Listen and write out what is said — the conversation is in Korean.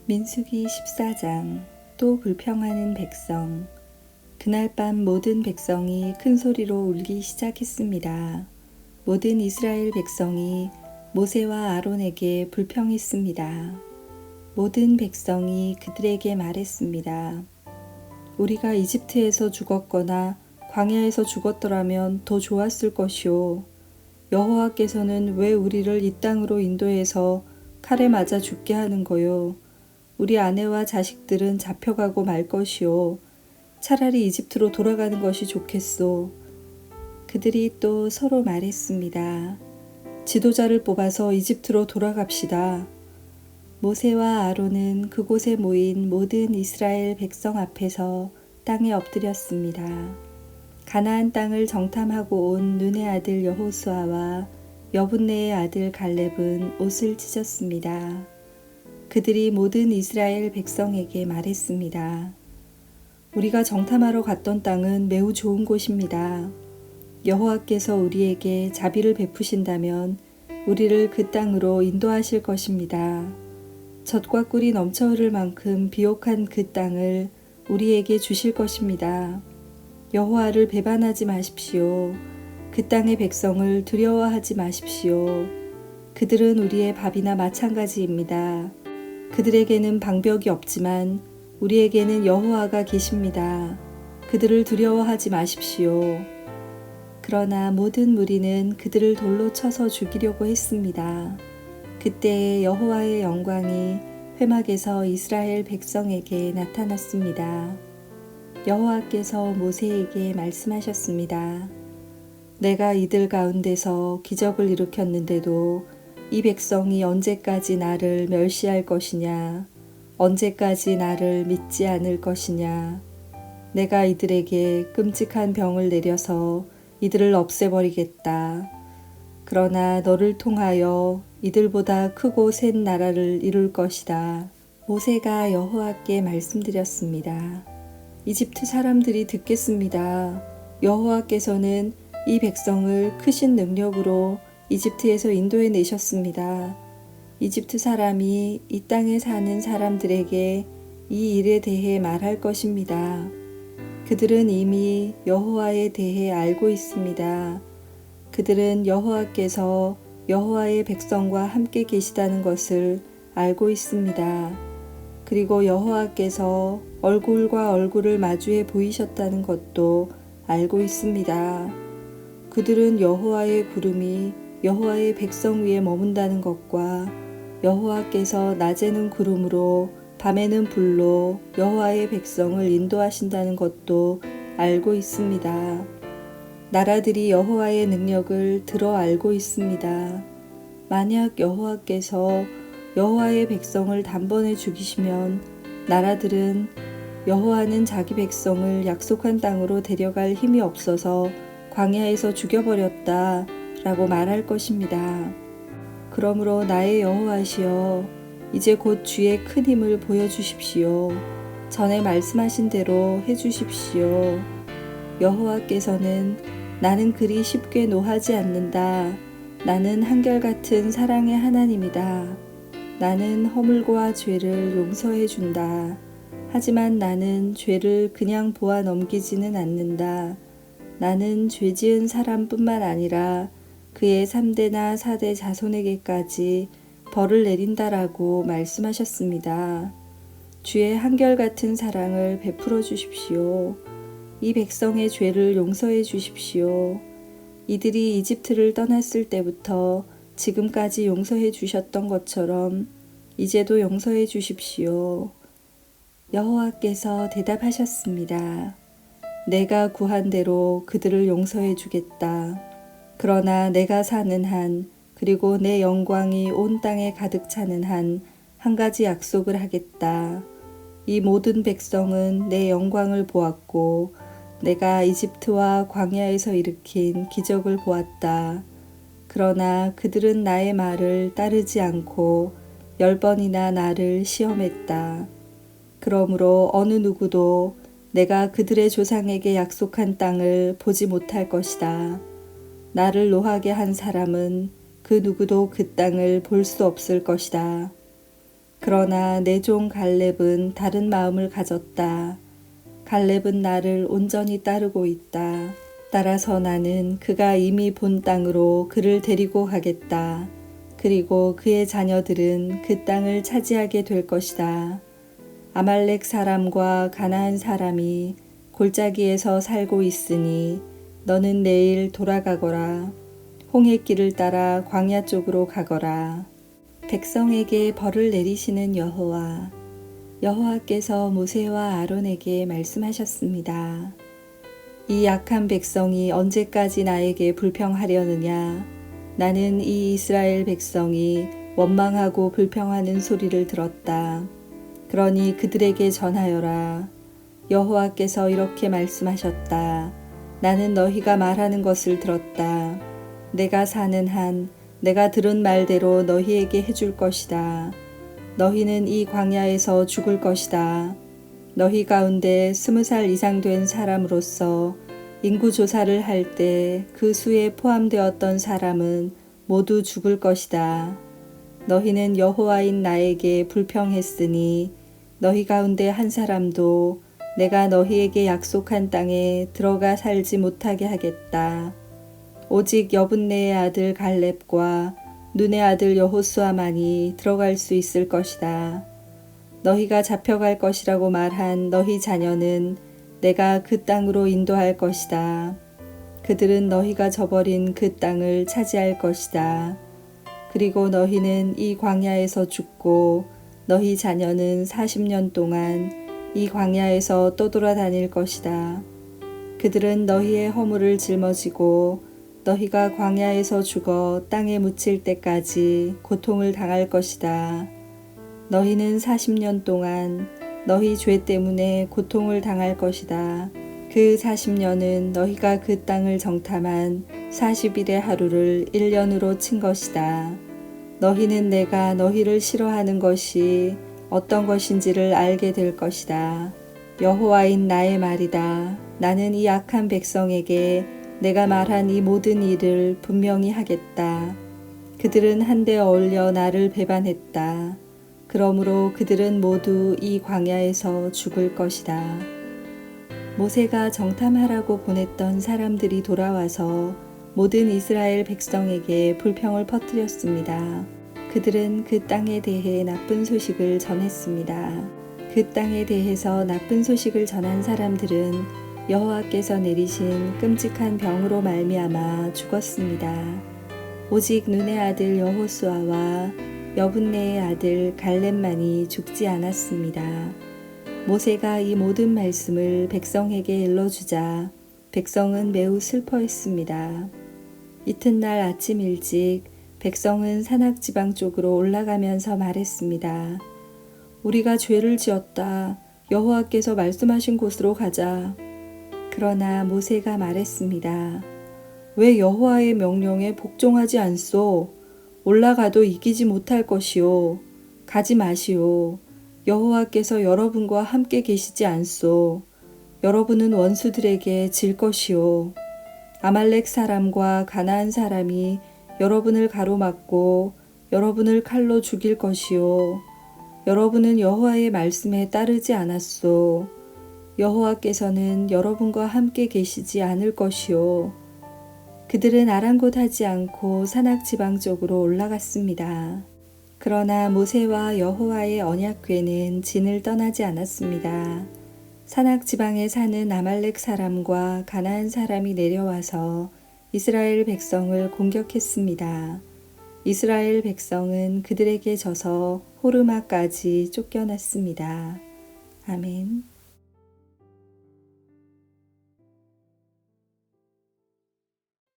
민수기 14장. 또 불평하는 백성. 그날 밤 모든 백성이 큰 소리로 울기 시작했습니다. 모든 이스라엘 백성이 모세와 아론에게 불평했습니다. 모든 백성이 그들에게 말했습니다. 우리가 이집트에서 죽었거나 광야에서 죽었더라면 더 좋았을 것이오. 여호와께서는 왜 우리를 이 땅으로 인도해서 칼에 맞아 죽게 하는 거요? 우리 아내와 자식들은 잡혀가고 말 것이오. 차라리 이집트로 돌아가는 것이 좋겠소. 그들이 또 서로 말했습니다. 지도자를 뽑아서 이집트로 돌아갑시다. 모세와 아론은 그곳에 모인 모든 이스라엘 백성 앞에서 땅에 엎드렸습니다. 가나안 땅을 정탐하고 온 눈의 아들 여호수아와 여분네의 아들 갈렙은 옷을 찢었습니다. 그들이 모든 이스라엘 백성에게 말했습니다. 우리가 정탐하러 갔던 땅은 매우 좋은 곳입니다. 여호와께서 우리에게 자비를 베푸신다면 우리를 그 땅으로 인도하실 것입니다. 젖과 꿀이 넘쳐 흐를 만큼 비옥한 그 땅을 우리에게 주실 것입니다. 여호와를 배반하지 마십시오. 그 땅의 백성을 두려워하지 마십시오. 그들은 우리의 밥이나 마찬가지입니다. 그들에게는 방벽이 없지만 우리에게는 여호와가 계십니다. 그들을 두려워하지 마십시오. 그러나 모든 무리는 그들을 돌로 쳐서 죽이려고 했습니다. 그때 여호와의 영광이 회막에서 이스라엘 백성에게 나타났습니다. 여호와께서 모세에게 말씀하셨습니다. 내가 이들 가운데서 기적을 일으켰는데도 이 백성이 언제까지 나를 멸시할 것이냐? 언제까지 나를 믿지 않을 것이냐? 내가 이들에게 끔찍한 병을 내려서 이들을 없애버리겠다. 그러나 너를 통하여 이들보다 크고 센 나라를 이룰 것이다. 모세가 여호와께 말씀드렸습니다. 이집트 사람들이 듣겠습니다. 여호와께서는 이 백성을 크신 능력으로 이집트에서 인도해 내셨습니다. 이집트 사람이 이 땅에 사는 사람들에게 이 일에 대해 말할 것입니다. 그들은 이미 여호와에 대해 알고 있습니다. 그들은 여호와께서 여호와의 백성과 함께 계시다는 것을 알고 있습니다. 그리고 여호와께서 얼굴과 얼굴을 마주해 보이셨다는 것도 알고 있습니다. 그들은 여호와의 구름이 여호와의 백성 위에 머문다는 것과 여호와께서 낮에는 구름으로 밤에는 불로 여호와의 백성을 인도하신다는 것도 알고 있습니다. 나라들이 여호와의 능력을 들어 알고 있습니다. 만약 여호와께서 여호와의 백성을 단번에 죽이시면 나라들은 여호와는 자기 백성을 약속한 땅으로 데려갈 힘이 없어서 광야에서 죽여버렸다 라고 말할 것입니다. 그러므로 나의 여호와시여, 이제 곧 주의 큰 힘을 보여주십시오. 전에 말씀하신 대로 해주십시오. 여호와께서는 나는 그리 쉽게 노하지 않는다. 나는 한결같은 사랑의 하나님이다. 나는 허물과 죄를 용서해 준다. 하지만 나는 죄를 그냥 보아 넘기지는 않는다. 나는 죄 지은 사람뿐만 아니라 그의 3대나 4대 자손에게까지 벌을 내린다라고 말씀하셨습니다. 주의 한결같은 사랑을 베풀어 주십시오. 이 백성의 죄를 용서해 주십시오. 이들이 이집트를 떠났을 때부터 지금까지 용서해 주셨던 것처럼 이제도 용서해 주십시오. 여호와께서 대답하셨습니다. 내가 구한 대로 그들을 용서해 주겠다. 그러나 내가 사는 한, 그리고 내 영광이 온 땅에 가득 차는 한, 한 가지 약속을 하겠다. 이 모든 백성은 내 영광을 보았고 내가 이집트와 광야에서 일으킨 기적을 보았다. 그러나 그들은 나의 말을 따르지 않고 10번이나 나를 시험했다. 그러므로 어느 누구도 내가 그들의 조상에게 약속한 땅을 보지 못할 것이다. 나를 노하게 한 사람은 그 누구도 그 땅을 볼 수 없을 것이다. 그러나 내 종 갈렙은 다른 마음을 가졌다. 갈렙은 나를 온전히 따르고 있다. 따라서 나는 그가 이미 본 땅으로 그를 데리고 가겠다. 그리고 그의 자녀들은 그 땅을 차지하게 될 것이다. 아말렉 사람과 가나안 사람이 골짜기에서 살고 있으니 너는 내일 돌아가거라. 홍해길을 따라 광야 쪽으로 가거라. 백성에게 벌을 내리시는 여호와. 여호와께서 모세와 아론에게 말씀하셨습니다. 이 약한 백성이 언제까지 나에게 불평하려느냐? 나는 이 이스라엘 백성이 원망하고 불평하는 소리를 들었다. 그러니 그들에게 전하여라. 여호와께서 이렇게 말씀하셨다. 나는 너희가 말하는 것을 들었다. 내가 사는 한 내가 들은 말대로 너희에게 해줄 것이다. 너희는 이 광야에서 죽을 것이다. 너희 가운데 20살 이상 된 사람으로서 인구 조사를 할 때 그 수에 포함되었던 사람은 모두 죽을 것이다. 너희는 여호와인 나에게 불평했으니 너희 가운데 한 사람도 내가 너희에게 약속한 땅에 들어가 살지 못하게 하겠다. 오직 여분네의 아들 갈렙과 눈의 아들 여호수아만이 들어갈 수 있을 것이다. 너희가 잡혀갈 것이라고 말한 너희 자녀는 내가 그 땅으로 인도할 것이다. 그들은 너희가 저버린 그 땅을 차지할 것이다. 그리고 너희는 이 광야에서 죽고 너희 자녀는 40년 동안 이 광야에서 떠돌아다닐 것이다. 그들은 너희의 허물을 짊어지고 너희가 광야에서 죽어 땅에 묻힐 때까지 고통을 당할 것이다. 너희는 40년 동안 너희 죄 때문에 고통을 당할 것이다. 그 40년은 너희가 그 땅을 정탐한 40일의 하루를 1년으로 친 것이다. 너희는 내가 너희를 싫어하는 것이 어떤 것인지를 알게 될 것이다. 여호와인 나의 말이다. 나는 이 악한 백성에게 내가 말한 이 모든 일을 분명히 하겠다. 그들은 한데 어울려 나를 배반했다. 그러므로 그들은 모두 이 광야에서 죽을 것이다. 모세가 정탐하라고 보냈던 사람들이 돌아와서 모든 이스라엘 백성에게 불평을 퍼뜨렸습니다. 그들은 그 땅에 대해 나쁜 소식을 전했습니다. 그 땅에 대해서 나쁜 소식을 전한 사람들은 여호와께서 내리신 끔찍한 병으로 말미암아 죽었습니다. 오직 눈의 아들 여호수아와 여분네의 아들 갈렙만이 죽지 않았습니다. 모세가 이 모든 말씀을 백성에게 일러주자 백성은 매우 슬퍼했습니다. 이튿날 아침 일찍 백성은 산악지방 쪽으로 올라가면서 말했습니다. 우리가 죄를 지었다. 여호와께서 말씀하신 곳으로 가자. 그러나 모세가 말했습니다. 왜 여호와의 명령에 복종하지 않소? 올라가도 이기지 못할 것이요. 가지 마시오. 여호와께서 여러분과 함께 계시지 않소. 여러분은 원수들에게 질 것이요. 아말렉 사람과 가나안 사람이 여러분을 가로막고 여러분을 칼로 죽일 것이요. 여러분은 여호와의 말씀에 따르지 않았소. 여호와께서는 여러분과 함께 계시지 않을 것이요. 그들은 아랑곳하지 않고 산악지방 쪽으로 올라갔습니다. 그러나 모세와 여호와의 언약궤는 진을 떠나지 않았습니다. 산악지방에 사는 아말렉 사람과 가나안 사람이 내려와서 이스라엘 백성을 공격했습니다. 이스라엘 백성은 그들에게 져서 호르마까지 쫓겨났습니다. 아멘.